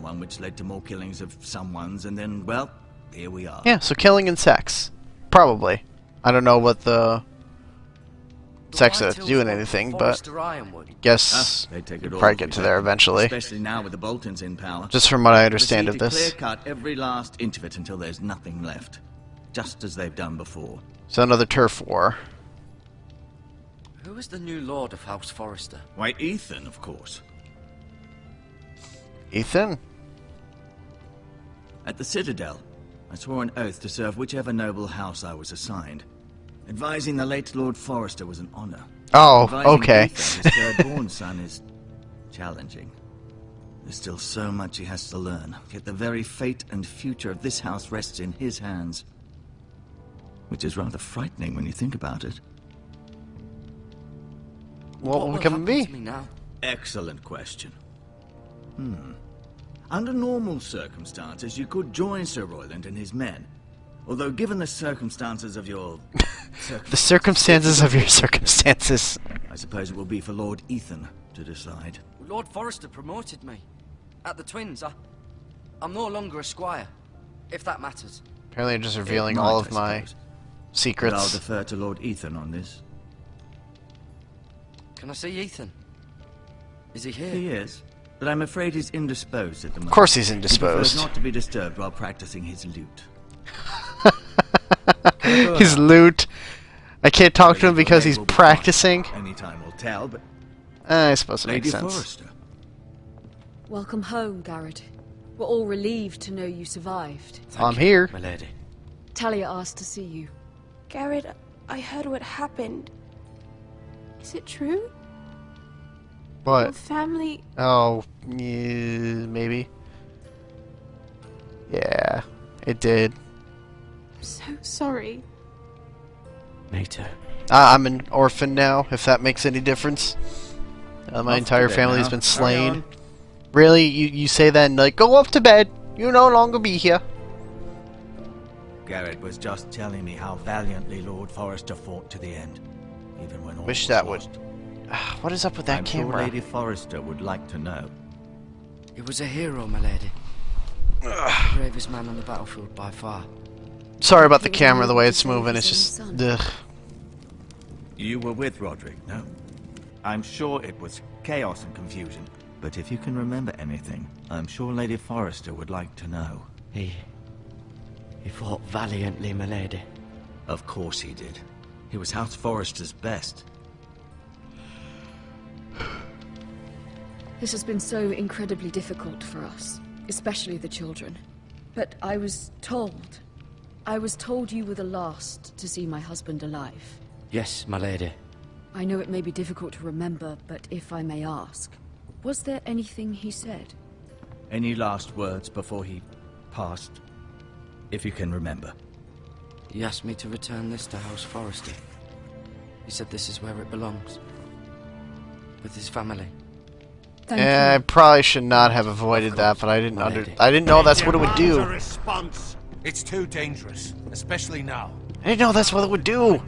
someone, which led to more killings of someones, and then, well, here we are. Yeah, so killing and sex. Probably. I don't know what the sex has to do with anything, but guess They take we'll it all probably if get we to let there them, eventually. Especially now with the Boltons in power. Just from what I understand of Proceed to this. clear-cut every last inch of it until there's nothing left. Just as they've done before. So another turf war. Who is the new lord of House Forrester? Why, Ethan, of course. Ethan? At the Citadel, I swore an oath to serve whichever noble house I was assigned. Advising the late Lord Forrester was an honor. Oh, Advising okay. Ethan, his third-born son, is challenging. There's still so much he has to learn, yet the very fate and future of this house rests in his hands. Which is rather frightening when you think about it. What will become of me? Now? Excellent question. Under normal circumstances, you could join Sir Royland and his men. Although, given the circumstances of your... The circumstances of your circumstances. I suppose it will be for Lord Ethan to decide. Lord Forrester promoted me. At the Twins, I'm no longer a squire, if that matters. Apparently I'm just revealing It might, all of I my suppose. But I'll secrets. defer to Lord Ethan on this. Can I see Ethan? Is he here? He is, but I'm afraid he's indisposed at the moment. Of course he's He indisposed. prefers not to be disturbed while practicing his lute. His loot. I can't talk to him because he's Will be practicing. fine. Any time will tell, but I suppose it Lady makes sense. Forrester. Welcome home, Garrett. We're all relieved to know you survived. I'm here. My lady. Talia asked to see you. Garrett, I heard what happened. Is it true? Your What? family... Oh, yeah, maybe. Yeah, it did. I'm so sorry. Me too. I'm an orphan now, if that makes any difference. My Off to entire bed family has now. been Carry slain. on. Really? You say that and like, go up to bed. You no longer be here. Garrett was just telling me how valiantly Lord Forrester fought to the end, even when all Wish was that would... lost. What is up with that I'm camera? sure Lady Forrester would like to know. He was a hero, my lady. The bravest man on the battlefield by far. Sorry about the He was camera, the unable way to it's save moving. his It's own just... son. Ugh. You were with Roderick, no? I'm sure it was chaos and confusion. But if you can remember anything, I'm sure Lady Forrester would like to know. He fought valiantly, my lady. Of course he did. He was House Forrester's best. This has been so incredibly difficult for us, especially the children. But I was told you were the last to see my husband alive. Yes, my lady. I know it may be difficult to remember, but if I may ask, was there anything he said? Any last words before he passed? If you can remember. He asked me to return this to House Forrester. He said this is where it belongs. With his family. Thank I you. probably should not have avoided that, but I didn't I didn't know that's what it would A do. response. It's too dangerous, especially now. I didn't know that's what it would do.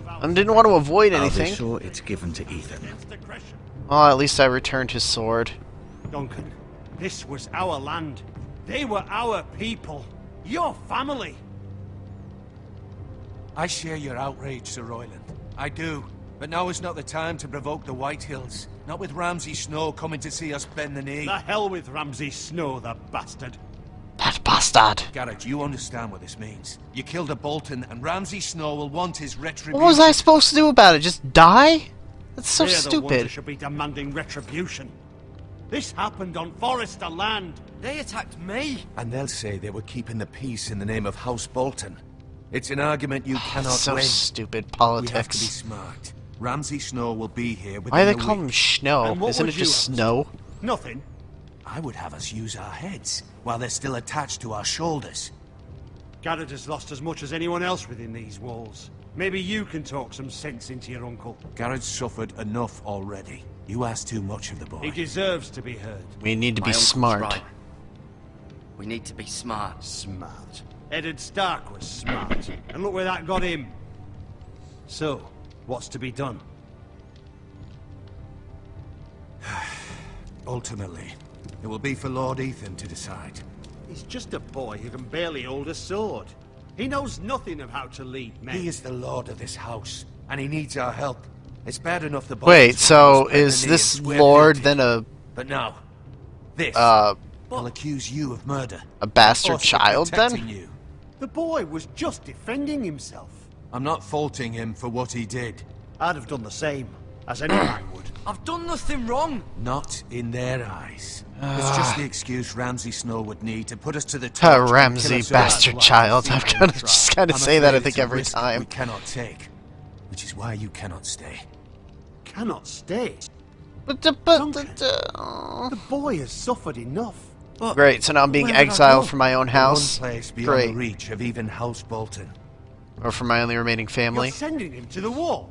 I didn't want to avoid I'll be anything. sure it's given to Ethan. Well, at least I returned his sword. Duncan, this was our land. They were our people. Your family. I share your outrage, Sir Royland. I do. But now is not the time to provoke the White Hills. Not with Ramsay Snow coming to see us bend the knee. The hell with Ramsay Snow, the bastard. That bastard. Garrett, you understand what this means. You killed a Bolton, and Ramsay Snow will want his retribution. What was I supposed to do about it? Just die? That's so They're the ones who stupid. should be demanding retribution. This happened on Forrester land. They attacked me! And they'll say they were keeping the peace in the name of House Bolton. It's an argument you cannot So win. stupid We have to be politics. smart. Ramsay Snow will be here within Why do they the call week. him Snow? And what Isn't would it just you have? snow? Nothing. I would have us use our heads while they're still attached to our shoulders. Garrett has lost as much as anyone else within these walls. Maybe you can talk some sense into your uncle. Garrett's suffered enough already. You ask too much of the boy. He deserves to be heard. We need to My be uncle's smart. right. We need to be smart. Smart. Eddard Stark was smart. And look where that got him. So, what's to be done? Ultimately, It will be for Lord Ethan to decide. He's just a boy who can barely hold a sword. He knows nothing of how to lead men. He is the lord of this house, and he needs our help. It's bad enough the boys Wait, so bend the is knee this and swear lord guilty. then a But now, this will accuse you of murder. a bastard Oath of child protecting then? you. The boy was just defending himself. I'm not faulting him for what he did. I'd have done the same, as any man would. I've done nothing wrong. Not in their eyes. It's just the excuse Ramsay Snow would need to put us to the Ah, torch and kill Ramsay us bastard all. child. I'm gonna just kind of I'm say that I afraid think it's a every risk time. we cannot take, which is why you cannot stay. Cannot stay. But The boy has suffered enough. But great, so now I'm being where would I exiled go? from my own The house. one place beyond Great. the reach of even House Bolton. Or from my only remaining family. You're sending him to the wall.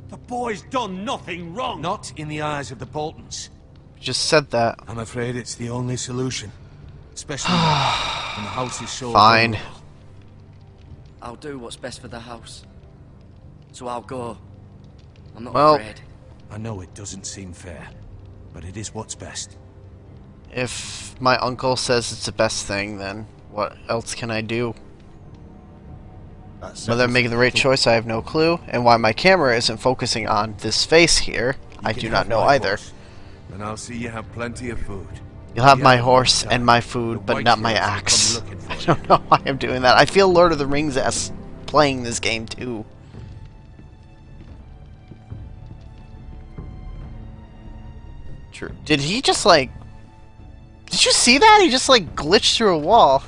The boy's done nothing wrong. Not in the eyes of the Boltons. Just said that. I'm afraid it's the only solution. Especially now, when the house is so Fine. vulnerable. I'll do what's best for the house. So I'll go. I'm not Well- afraid. I know it doesn't seem fair, but it is what's best. If my uncle says it's the best thing, then what else can I do? Whether I'm making the right choice, I have no clue. And why my camera isn't focusing on this face here, I You do can not have know my either. horse, and I'll see you have plenty of food. You'll have The my other horse one, and my the food, but White not my Hills will come axe. looking for I you. don't know why I'm doing that. I feel Lord of the Rings-esque playing this game too. True. Did he just like... Did you see that? He just like glitched through a wall.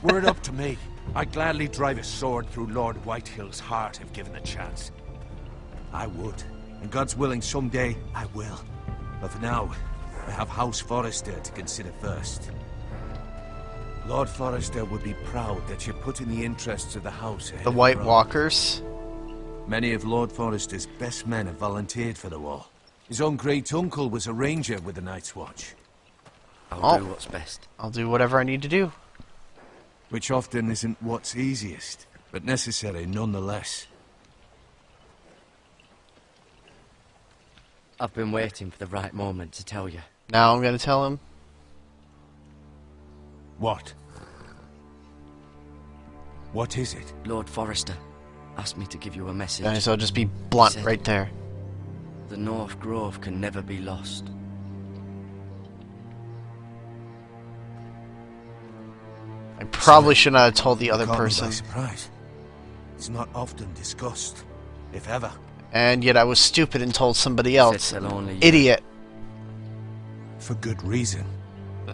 Were it up to me, I'd gladly drive a sword through Lord Whitehill's heart if given the chance. I would. And God's willing, someday I will. But for now, I have House Forrester to consider first. Lord Forrester would be proud that you're putting the interests of the house ahead The of White your own. Walkers. Many of Lord Forrester's best men have volunteered for the war. His own great-uncle was a ranger with the Night's Watch, I'll Oh. do what's best. I'll do whatever I need to do. which often isn't what's easiest, but necessary nonetheless. I've been waiting for the right moment to tell you. Now I'm gonna tell him. What? What is it? Lord Forrester asked me to give you a message. And so I'll just be blunt Said- right there. The North Grove can never be lost. I probably should not have told the other Caught me by person. surprise. It's not often discussed, if ever. And yet I was stupid and told somebody else. Said they'll only- Idiot. For good reason.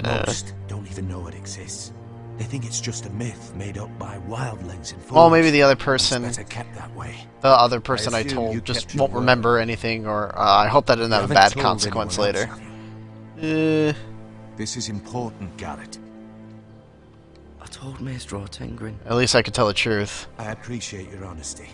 Most don't even know it exists. They think it's just a myth made up by wildlings and fools. Well, maybe the other It's person, better kept that way. the other person I assume you told just kept your won't word. remember anything, or I hope that doesn't You have a haven't bad told consequence anyone later. else, have you? Uh, This is important, Garrett. I told Maester Ortengrin. at least I could tell the truth. I appreciate your honesty.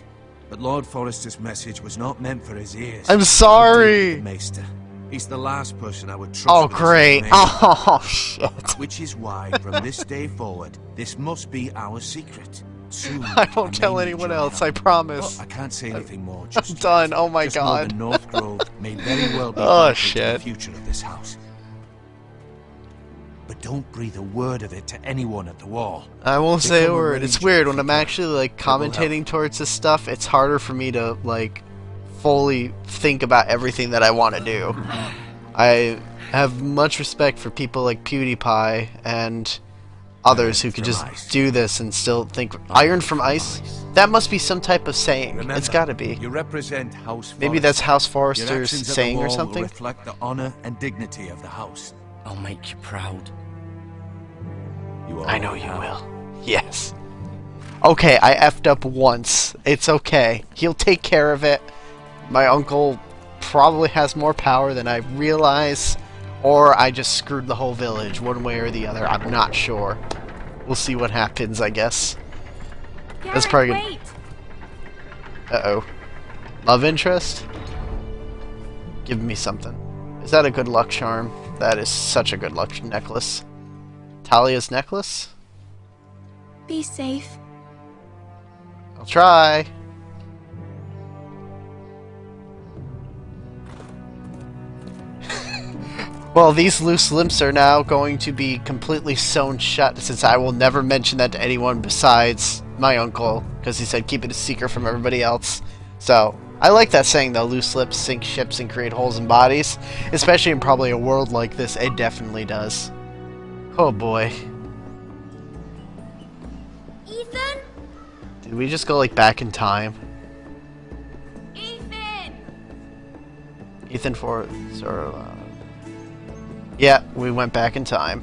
But Lord Forrester's message was not meant for his ears. I'm Deal sorry! with the Maester. He's the last person I would trust. Oh, with this great. information. Oh, shit. Which is why, from this day forward, this must be our secret. Soon, I won't may tell need anyone your else, help. I promise. I can't say anything more. I'm Just done. Oh my just know god. the North Grove may very well be Oh, vital to shit. the future of this house. But don't breathe a word of it to anyone at the wall. I won't say a Become a word. It's ranger weird if when you I'm can. actually like will help. commentating towards this stuff. It's harder for me to like fully think about everything that I want to do. I have much respect for people like PewDiePie and others who could from just ice. do this and still think iron from ice. That must be some type of saying. Remember, It's got to be. You represent House Forrester. Maybe that's House Your Forrester's actions at the saying or wall will something. reflect the honor and dignity of the house. I'll make you proud. You I know already you have. will. Yes. Okay, I effed up once. It's okay. He'll take care of it. My uncle probably has more power than I realize, or I just screwed the whole village one way or the other. I'm not sure. We'll see what happens, I guess. That's probably good. Wait. Uh-oh. Love interest? Give me something. Is that a good luck charm? That is such a good luck necklace. Talia's necklace? Be safe. I'll try. Well, these loose limbs are now going to be completely sewn shut, since I will never mention that to anyone besides my uncle, because he said keep it a secret from everybody else. So, I like that saying though, loose lips sink ships and create holes in bodies. Especially in probably a world like this, it definitely does. Oh boy. Ethan? Did we just go like back in time? Ethan! Ethan Forrester. Yeah, we went back in time.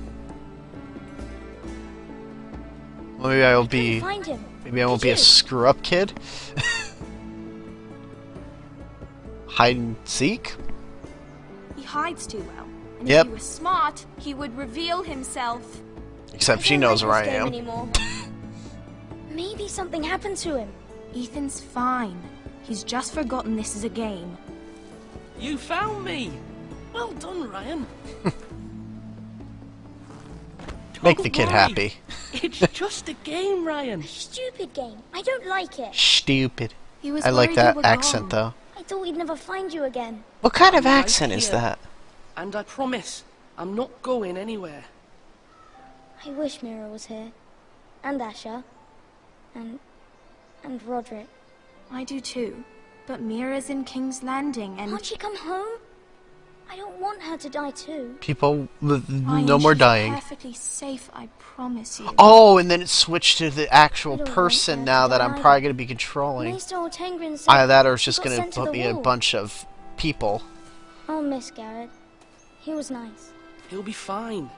Well, maybe I will be. Find him. Maybe I won't be a screw-up kid. Hide and seek. He hides too well. And Yep. if he was smart, he would reveal himself. Except she knows where I am. Anymore. Maybe something happened to him. Ethan's fine. He's just forgotten this is a game. You found me! Well done, Ryan. Make the kid worry. happy. It's just a game, Ryan. Stupid game. I don't like it. Stupid. He was I like worried that you were accent gone. though. I thought we'd never find you again. What kind of I'm right accent is here. that? And I promise, I'm not going anywhere. I wish Mira was here. And Asher. And Roderick. I do too. But Mira's in King's Landing and... Can't she come home? I don't want her to die too. People, Ryan, no more she's dying. perfectly safe, I promise you. Oh, and then it switched to the actual I don't want person her now to that die I'm either. probably going to be controlling. Maester Ortengrin said Either that or it's she just got going sent to put the me a wall. bunch of people. I'll miss Garrett. He was nice. He'll be fine.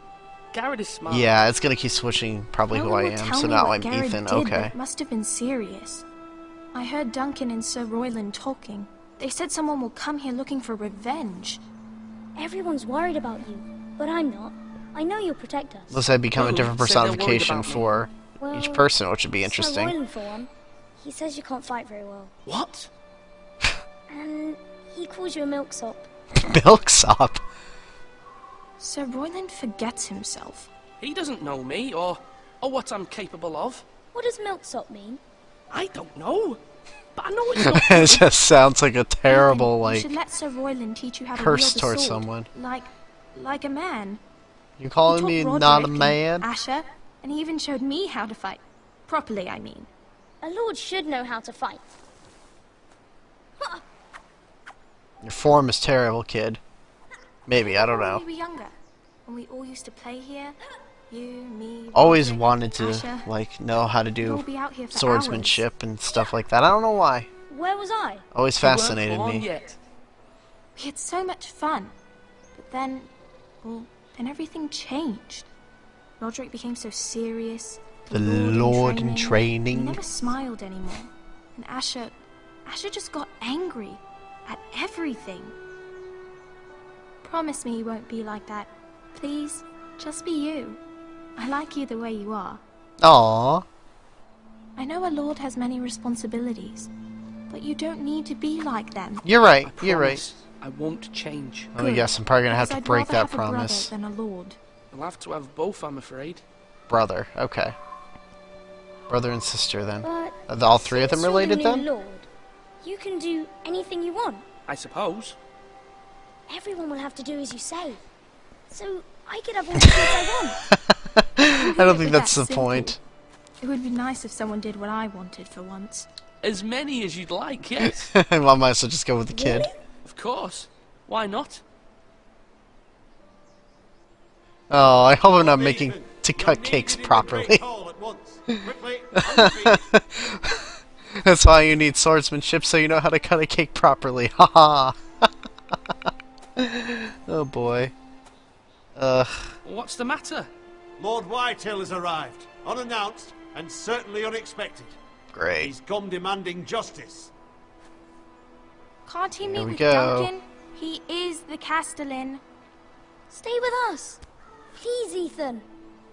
Garrett is smart. Yeah, it's going to keep switching probably No who one I will am, tell so me now what I'm Garrett Ethan, did, okay. but it must have been serious. I heard Duncan and Sir Royland talking. They said someone will come here looking for revenge. Everyone's worried about you, but I'm not. I know you'll protect us. Unless I become a Who different said they're worried personification about me? for Well, each person, which would be Sir interesting. Royland, for one. He says you can't fight very well. What? And he calls you a milksop. Milksop. Sir Royland forgets himself. He doesn't know me or what I'm capable of. What does milksop mean? I don't know. But I know it's not It good. just sounds like a terrible, Ethan, you like, should let Sir Royland teach you how to curse wield a towards sword. someone. Like a man. You calling He me taught not a Roderick and man? Asher, and he even showed me how to fight. Properly, I mean. A lord should know how to fight. Your form is terrible, kid. Maybe, I don't When know. we were younger, when we all used to play here, you, me, Always Roderick, wanted to, Asher, like, know how to we'd all do be out here for swordsmanship and stuff like that. I don't know why. Where was I? Always You weren't fascinated born me. Yet. We had so much fun. But then, well, then everything changed. Roderick became so serious. The Lord in He training. never smiled anymore. And Asher just got angry at everything. Promise me you won't be like that. Please, just be you. I like you the way you are. Aww. I know a lord has many responsibilities, but you don't need to be like them. You're right, I you're right. promise I won't change. Oh, yes, I'm probably gonna have Because to I'd break rather that have a promise. brother than a lord. I'll have to have both, I'm afraid. Brother, okay. Brother and sister then. But Are all three of them since you're related the then? new lord, you can do anything you want. I suppose. Everyone will have to do as you say. So I could have all the kids I want. I don't think But that's the simple. point. It would be nice if someone did what I wanted for once. As many as you'd like, yes. I might as well just go with the kid. Of course. Why not? Oh, I hope I'm not Good making evening. to You're cut needed cakes in the properly. great hall at once. Quickly, on your feet. That's why you need swordsmanship, so you know how to cut a cake properly. Haha. Oh boy. Ugh. What's the matter? Lord Whitehill has arrived, unannounced and certainly unexpected. Great. He's come demanding justice. Can't he meet we with go. Duncan? He is the Castellan. Stay with us. Please, Ethan.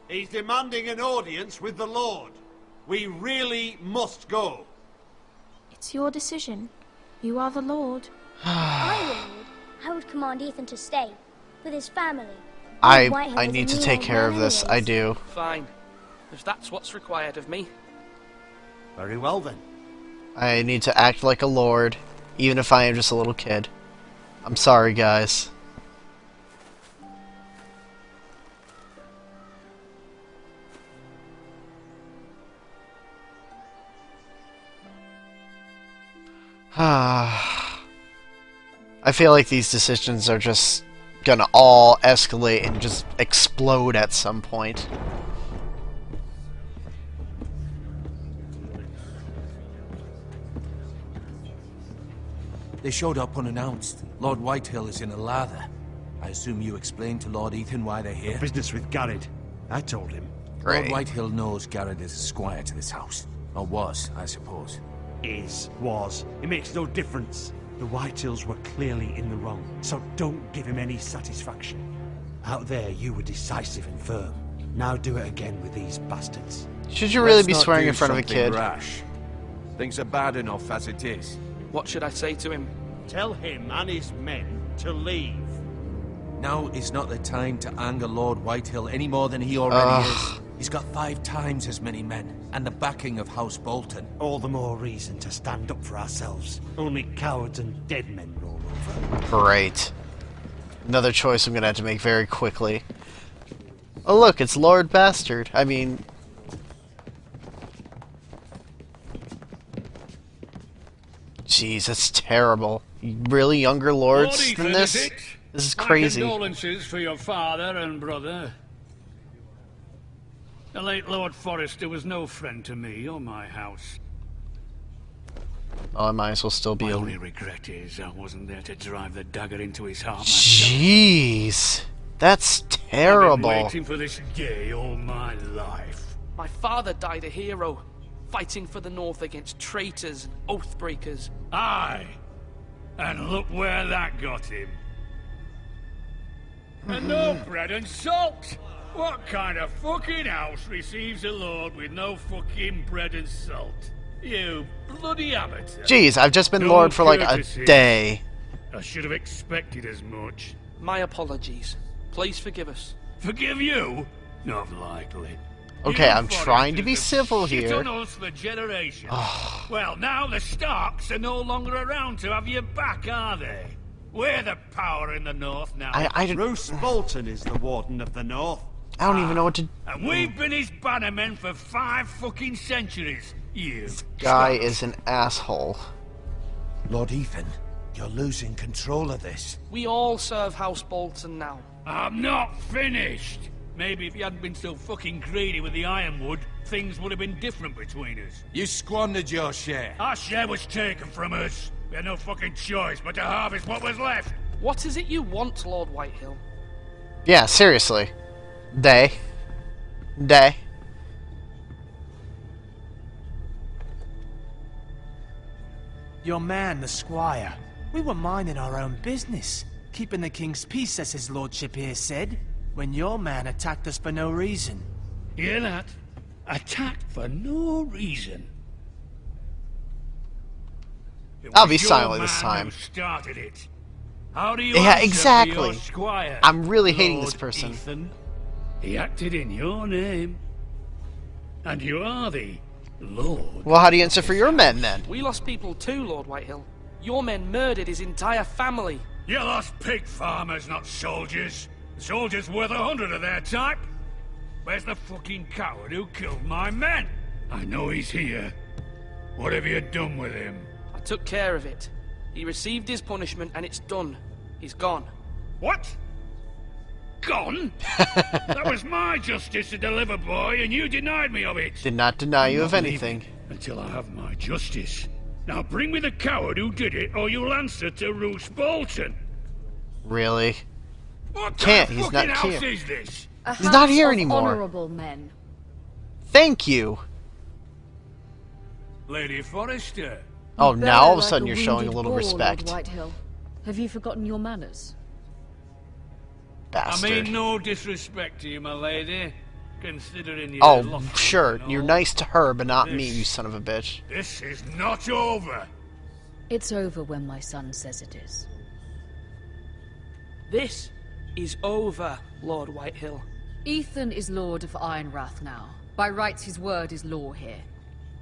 He's demanding an audience with the Lord. We really must go. It's your decision. You are the Lord. I were lord, I would command Ethan to stay with his family. I Whitehill is need a to new take old care man of this. I anyways. do. Fine. If that's what's required of me. Very well then. I need to act like a lord, even if I am just a little kid. I'm sorry, guys. I feel like these decisions are just gonna all escalate and just explode at some point. They showed up unannounced. Lord Whitehill is in a lather. I assume you explained to Lord Ethan why they're here? Business with Garrett. I told him. Great. Lord Whitehill knows Garrett is a squire to this house. Or was, I suppose. Was. It makes no difference. The Whitehills were clearly in the wrong, so don't give him any satisfaction. Out there, you were decisive and firm. Now do it again with these bastards. Should you really Let's be not swearing do in front of a something kid? Rash. Things are bad enough as it is. What should I say to him? Tell him and his men to leave. Now is not the time to anger Lord Whitehill any more than he already is. He's got 5 times as many men, and the backing of House Bolton. All the more reason to stand up for ourselves. Only cowards and dead men roll over. Great. Another choice I'm gonna have to make very quickly. Oh look, it's Lord Bastard. I mean... Jeez, that's terrible. Really, younger lords Lord Ethan, than this? is it? This is My crazy. condolences for your father and brother. The late Lord Forrester was no friend to me or my house. Oh, I might as well still be My a... only regret is I wasn't there to drive the dagger into his heart myself. Jeez. That's I've terrible. been waiting for this day all my life. My father died a hero, fighting for the North against traitors and oath-breakers. Aye. And look where that got him. And no bread and salt! What kind of fucking house receives a lord with no fucking bread and salt? You bloody amateur. Jeez, I've just been No lord for like a courtesy. day. I should have expected as much. My apologies. Please forgive us. Forgive you? Not likely. Okay, You I'm trying to be Forresters have civil shit here. on us for generations. Well, now the Starks are no longer around to have you back, are they? We're the power in the North now. I Bruce Bolton is the Warden of the North. don't even know what to... And we've been his bannermen for 5 fucking centuries. You Guy is an asshole. Lord Ethan, you're losing control of this. We all serve House Bolton now. I'm not finished. Maybe if you hadn't been so fucking greedy with the ironwood, things would have been different between us. You squandered your share. Our share was taken from us. We had no fucking choice but to harvest what was left. What is it you want, Lord Whitehill? Yeah, seriously. Day. Your man, the squire. We were minding our own business, keeping the king's peace, as his lordship here said, when your man attacked us for no reason. Hear that? Attacked for no reason. It I'll was be your silent this man time. who started it. How do you Yeah, answer for exactly. your squire, I'm really hating Lord this person. Ethan? He acted in your name. And you are the Lord. Well, how do you answer for your men, then? We lost people too, Lord Whitehill. Your men murdered his entire family. You lost pig farmers, not soldiers. Soldiers worth 100 of their type. Where's the fucking coward who killed my men? I know he's here. What have you done with him? I took care of it. He received his punishment and it's done. He's gone. What? Gone? That was my justice to deliver, boy, and you denied me of it. Did not deny you I'm of not anything. leaving until I have my justice. Now bring me the coward who did it, or you'll answer to Roose Bolton. Really? What Can't, kind he's of not fucking house here. is this? A He's not house here of anymore. Honorable men. Thank you. Lady Forrester. Oh, You now all of a bear sudden like you're showing a wounded little boar, respect. Lord Whitehill. Have you forgotten your manners? Bastard. I mean no disrespect to you, my lady. Considering you Oh, lost sure. and You're all. nice to her, but not me, This- you son of a bitch. This is not over. It's over when my son says it is. This is over, Lord Whitehill. Ethan is Lord of Ironrath now. By rights, his word is law here.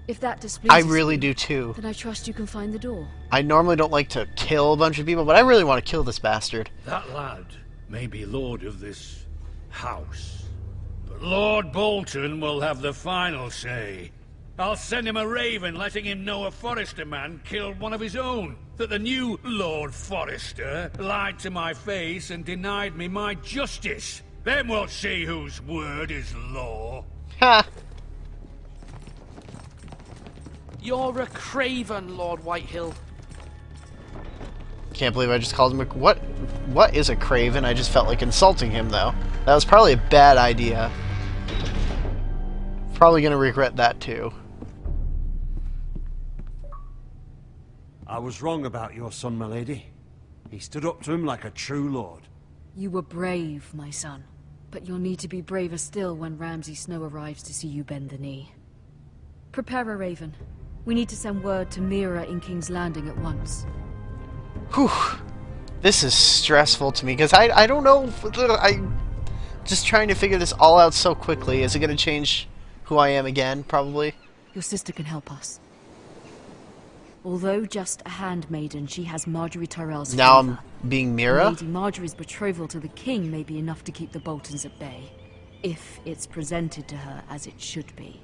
If that displeases I really you, do too. then I trust you can find the door. I normally don't like to kill a bunch of people, but I really want to kill this bastard. That lad may be lord of this house, but Lord Bolton will have the final say. I'll send him a raven letting him know a Forrester man killed one of his own. That the new Lord Forrester lied to my face and denied me my justice. Then we'll see whose word is law. Ha! You're a craven, Lord Whitehill. Can't believe I just called him a... What is a craven? I just felt like insulting him, though. That was probably a bad idea. Probably gonna regret that, too. I was wrong about your son, my lady. He stood up to him like a true lord. You were brave, my son. But you'll need to be braver still when Ramsay Snow arrives to see you bend the knee. Prepare a raven. We need to send word to Mira in King's Landing at once. Whew. This is stressful to me, because I don't know... I'm just trying to figure this all out so quickly. Is it going to change who I am again, probably? Your sister can help us. Although just a handmaiden, she has Marjorie Tyrell's Now favor. I'm being Mira? Lady Marjorie's betrothal to the king may be enough to keep the Boltons at bay, if it's presented to her as it should be.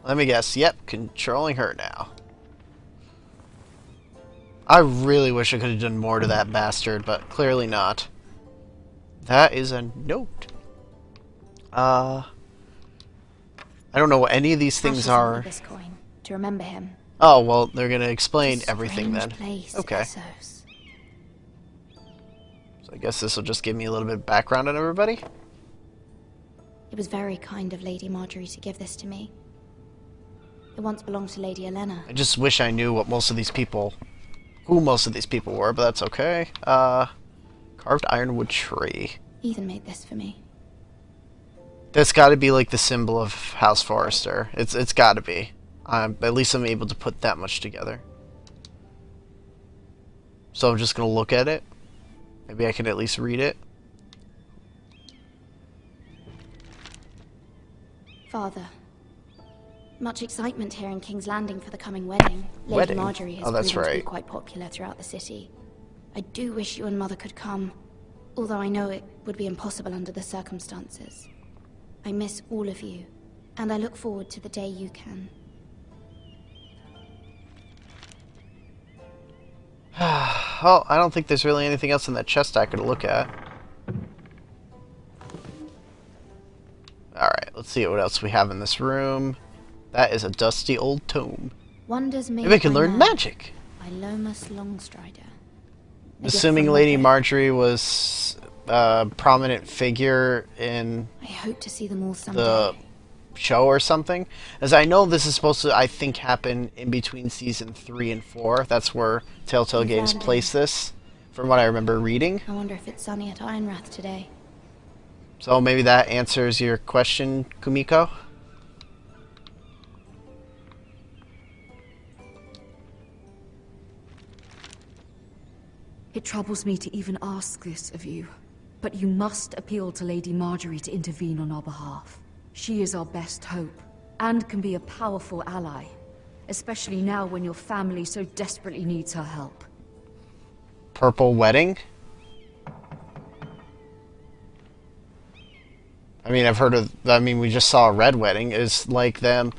Let me guess. Yep, controlling her now. I really wish I could have done more to that bastard, but clearly not. That is a note. I don't know what any of these things are. This coin to remember him. Oh, well, they're going to explain everything then. Okay. So I guess this will just give me a little bit of background on everybody. It was very kind of Lady Marjorie to give this to me. It once belonged to Lady Elena. I just wish I knew what most of these people... who most of these people were, but that's okay. Carved ironwood tree. Ethan made this for me. That's got to be like the symbol of House Forrester. It's got to be. At least I'm able to put that much together. So I'm just going to look at it. Maybe I can at least read it. Father. Much excitement here in King's Landing for the coming wedding. Lady Marjorie has proven to be quite popular throughout the city. I do wish you and Mother could come, although I know it would be impossible under the circumstances. I miss all of you, and I look forward to the day you can. Well, I don't think there's really anything else in that chest I could look at. Alright, let's see what else we have in this room. That is a dusty old tome. Wonders Maybe I can learn magic. By Lomas Longstrider. Assuming Lady Marjorie was a prominent figure in I hope to see them all someday. The show or something. As I know, this is supposed to, I think, happen in between season 3 and 4. That's where Telltale Games placed this, from what I remember reading. I wonder if it's sunny at Ironrath today. So maybe that answers your question, Kumiko? It troubles me to even ask this of you, but you must appeal to Lady Marjorie to intervene on our behalf. She is our best hope, and can be a powerful ally, especially now when your family so desperately needs her help. Purple wedding? I mean, I've heard of... I mean, we just saw a red wedding. Is like them...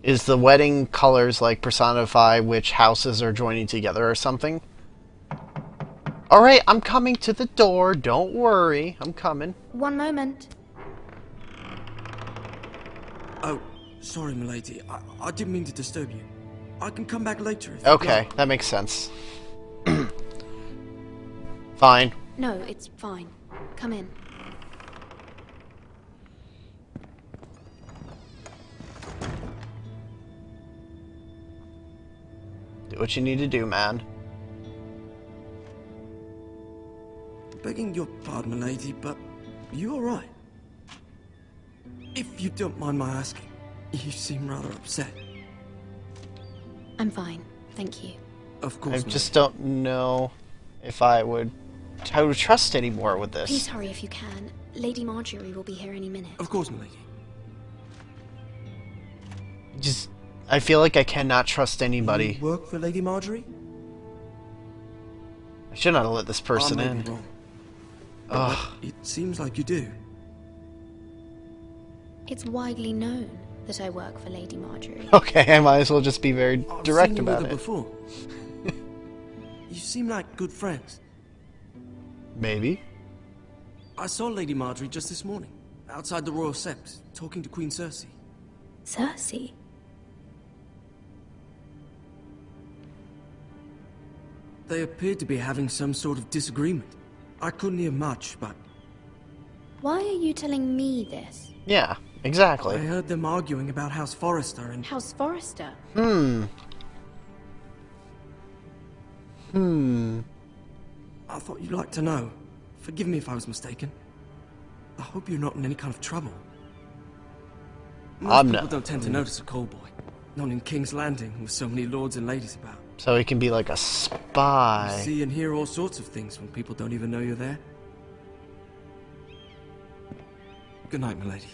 Is the wedding colors like personify which houses are joining together or something? Alright, I'm coming to the door. Don't worry. I'm coming. One moment. Oh, sorry, milady. I didn't mean to disturb you. I can come back later if Okay, that makes sense. Fine. No, it's fine. Come in. Do what you need to do, man. Begging your pardon, milady, but you alright? If you don't mind my asking, you seem rather upset. I'm fine, thank you. Of course, I just don't know if I would trust anymore with this. Please hurry if you can. Lady Marjorie will be here any minute. Of course, milady. Just, I feel like I cannot trust anybody. You work for Lady Marjorie? I should not have let this person in. But it seems like you do. It's widely known that I work for Lady Marjorie. Okay, I might as well just be very direct about it. Before. You seem like good friends. Maybe. I saw Lady Marjorie just this morning, outside the Royal Sept, talking to Queen Cersei. Cersei? They appeared to be having some sort of disagreement. I couldn't hear much, but... Why are you telling me this? Yeah, exactly. I heard them arguing about House Forrester and... House Forrester? I thought you'd like to know. Forgive me if I was mistaken. I hope you're not in any kind of trouble. Most people don't tend to notice a call boy. Not in King's Landing, with so many lords and ladies about. So he can be like a spy. You see and hear all sorts of things when people don't even know you're there. Good night, milady.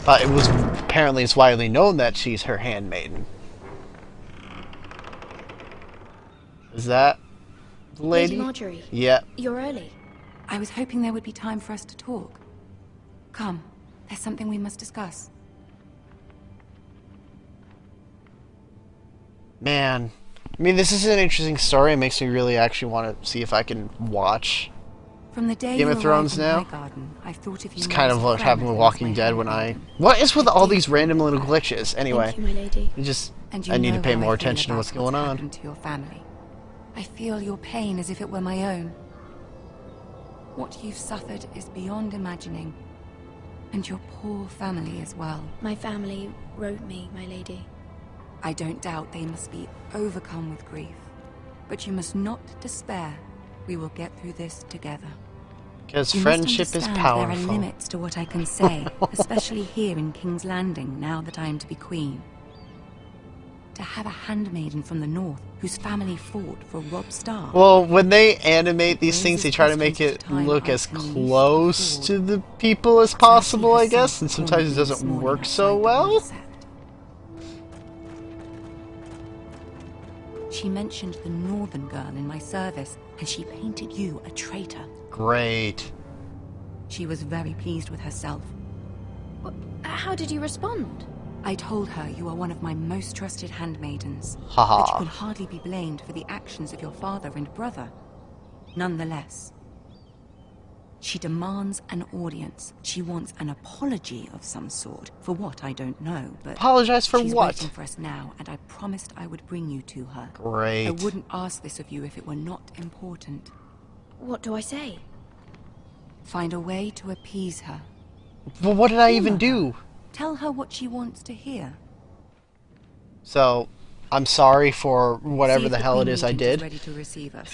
But it was apparently it's widely known that she's her handmaiden. Is that the lady? Lady Marjorie. Yeah. You're early. I was hoping there would be time for us to talk. Come, there's something we must discuss. Man, I mean, this is an interesting story. It makes me really actually want to see if I can watch From the day Game of Thrones now. Garden, I've thought of you it's kind of what happened with Walking Dead when I... What is with all these random little glitches? Anyway, Thank you, my lady. I need to pay more attention to what's going on. To your family. I feel your pain as if it were my own. What you've suffered is beyond imagining. And your poor family as well. My family wrote me, my lady. I don't doubt they must be overcome with grief. But you must not despair. We will get through this together. Because friendship is powerful. There are limits to what I can say, especially here in King's Landing, now that I am to be queen. To have a handmaiden from the north, whose family fought for Robb Stark. Well, when they animate these things, they try to make it look as close to the people as possible, I guess, and sometimes it doesn't work so well. She mentioned the northern girl in my service, and she painted you a traitor. Great. She was very pleased with herself. How did you respond? I told her you are one of my most trusted handmaidens. Haha. That you can hardly be blamed for the actions of your father and brother. Nonetheless, she demands an audience. She wants an apology of some sort. For what, I don't know, but... Apologize for she's what? Waiting for us now, and I promised I would bring you to her. Great. I wouldn't ask this of you if it were not important. What do I say? Find a way to appease her. Well, what did I even do? Tell her what she wants to hear. So, I'm sorry for whatever the hell it is I did. Ready to receive us.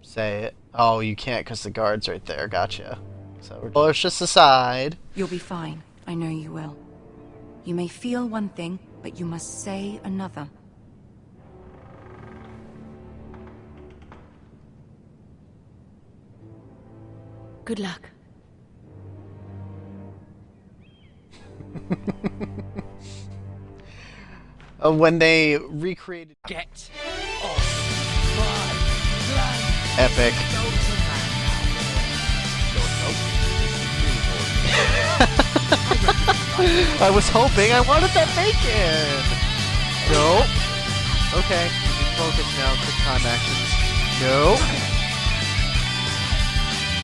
Say it. Oh, you can't because the guard's right there. Gotcha. So we're push this aside. You'll be fine. I know you will. You may feel one thing, but you must say another. Good luck. When they recreated... Get off my land. Epic. I was hoping I wanted that bacon! No. Okay. Focus now. Quick time actions. No.